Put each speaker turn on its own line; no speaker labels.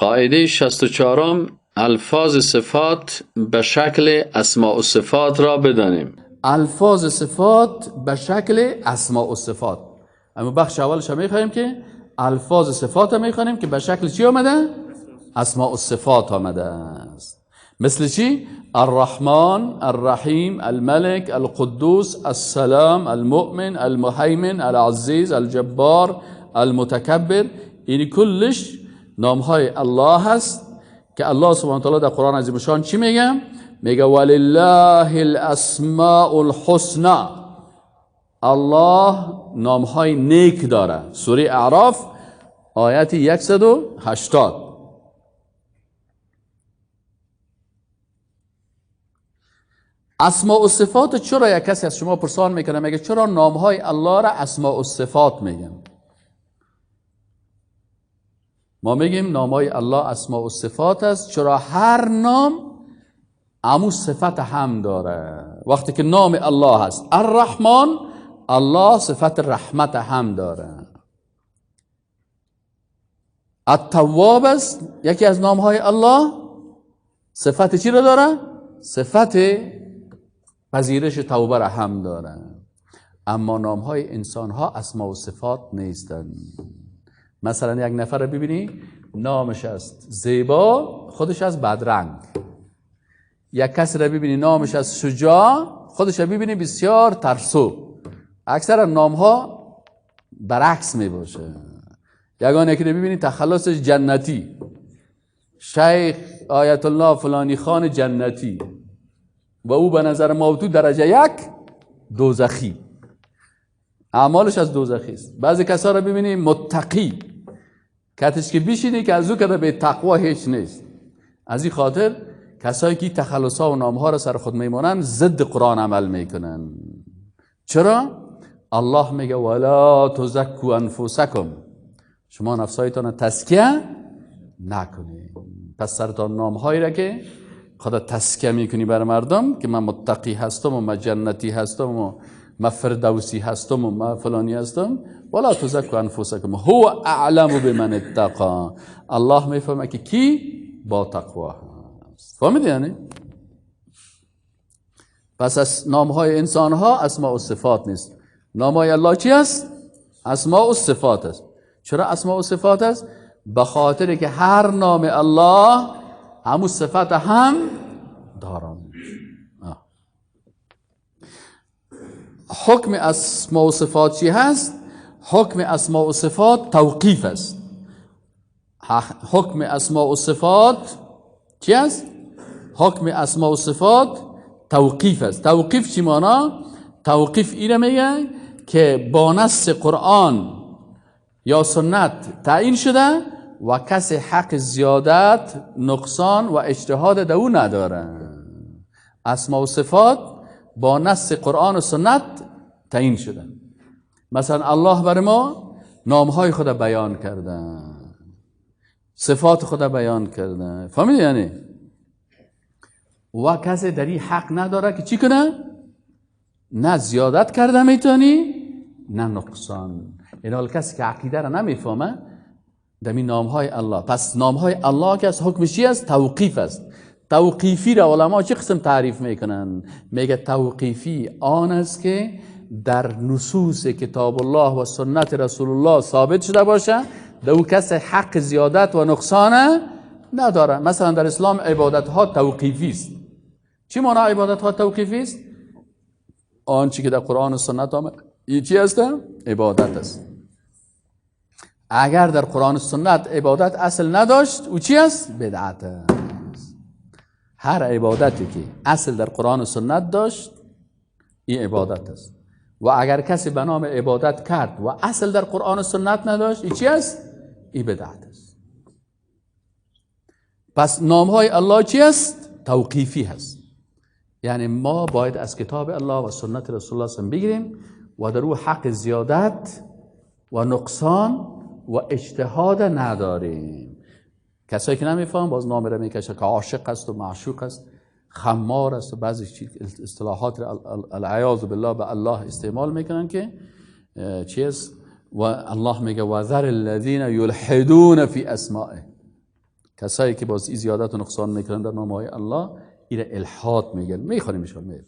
قاعده 64 الفاظ صفات به شکل اسماء و صفات را بدانیم.
الفاظ صفات به شکل اسماء و صفات. اما بخش اولش هم میخوایم که الفاظ صفات هم میخوانیم که به شکل چی آمده؟ اسماء و صفات آمده است. مثل چی؟ الرحمن، الرحیم، الملك، القدوس، السلام، المؤمن، المهيمن، العزیز، الجبار، المتکبر. این کلش نامهای الله هست که الله سبحانه و تعالی در قرآن عظیم شان چی میگه؟ میگه ولله الاسماء الحسنى. الله نامهای نیک داره. سوره اعراف آیت 180. اسماء و صفات چرا یک کسی از شما پرسان میکنه میگه چرا نامهای الله را اسماء و صفات میگن؟ ما میگیم نامهای الله اسماء و صفات است چرا هر نام امو صفت هم داره. وقتی که نام الله هست الرحمن، الله صفت رحمت هم داره. التواب است یکی از نامهای الله، صفت چی رو داره؟ صفت پذیرش توبه را هم داره. اما نامهای انسان ها اسماء و صفات نیستند. مثلا یک نفر رو ببینی نامش است زیبا، خودش از بدرنگ. یک کسی رو ببینی نامش از شجاع، خودش رو ببینی بسیار ترسو. اکثر نام ها برعکس می باشه. یگانه که ببینی تخلصش جنتی، شیخ آیت الله فلانی خان جنتی و او به نظر ما تو درجه 1 دوزخی، اعمالش از دوزخی است. بعضی کسا رو ببینی متقی، کتش که بیشینی که از او که به تقوا هیچ نیست. از این خاطر کسایی که تخلص ها و نام ها را سر خود میمونن ضد قرآن عمل میکنن. چرا؟ الله میگه ولا تزکوا انفسکم، شما نفسایتان تزکیه نکنید. پس سرتان نام هایی را که خدا تزکیه میکنی بر مردم که من متقی هستم و من جنتی هستم و من فردوسی هستم و من فلانی هستم، ولا تزکوا انفسکم هو اعلم بمن اتقى. الله میفهمه که کی با تقوا هست. فهمیدی یعنی؟ پس از نامهای انسان ها اسماء و صفات نیست. نامهای الله چی است؟ اسماء و صفات است. چرا اسماء و صفات است؟ به خاطر که هر نام الله همون صفت هم دارم. حکم اسماء و صفات چی هست؟ حکم اسماء و صفات توقیف است. حکم اسماء و صفات چی است؟ حکم اسماء و صفات توقیف است. توقیف چی مانا؟ توقیف اینه میگه که با نص قرآن یا سنت تعیین شده و کسی حق زیادت، نقصان و اجتهاد دو نداره. اسماء و صفات با نص قرآن و سنت تعیین شده. مثلا الله بر ما نامهای خود بیان کرده، صفات خود بیان کرده. فهمیدی یعنی؟ و کسی در این حق نداره که چی کنه؟ نه زیادت کرده میتونی نه نقصان. این حال کسی که عقیده را نمیفهمه در این نامهای الله. پس نامهای الله که از حکمش چی است؟ توقیف است. توقیفی را علما چه قسم تعریف میکنن؟ میگه توقیفی آن است که در نصوص کتاب الله و سنت رسول الله ثابت شده باشه در او کسی حق زیادت و نقصان نداره. مثلا در اسلام عبادت ها توقیفی است. چی معنی عبادت ها توقیفی است؟ آنچه که در قرآن و سنت آمده این چی است؟ عبادت است. اگر در قرآن و سنت عبادت اصل نداشت او چی است؟ بدعت است. هر عبادتی که اصل در قرآن و سنت داشت این عبادت است. و اگر کسی به نام عبادت کرد و اصل در قرآن و سنت نداشت این چی است؟ این بدعت است. پس نامهای الله چی است؟ توقیفی هست. یعنی ما باید از کتاب الله و سنت رسول الله صلی بگیریم و در او حق زیادت و نقصان و اجتهاد نداریم. کسایی که نمیفهم باز نام را میکشه که عاشق است و معشوق است، خمار است و بعضی اصطلاحات العیاذ بالله به الله استعمال میکنن که چیز. و الله میگه و ذر الذین یلحدون فی اسمائه، کسایی که باز زیادت و نقصان میکنن در نام های الله، این الحاد میگن. میخوانیم ان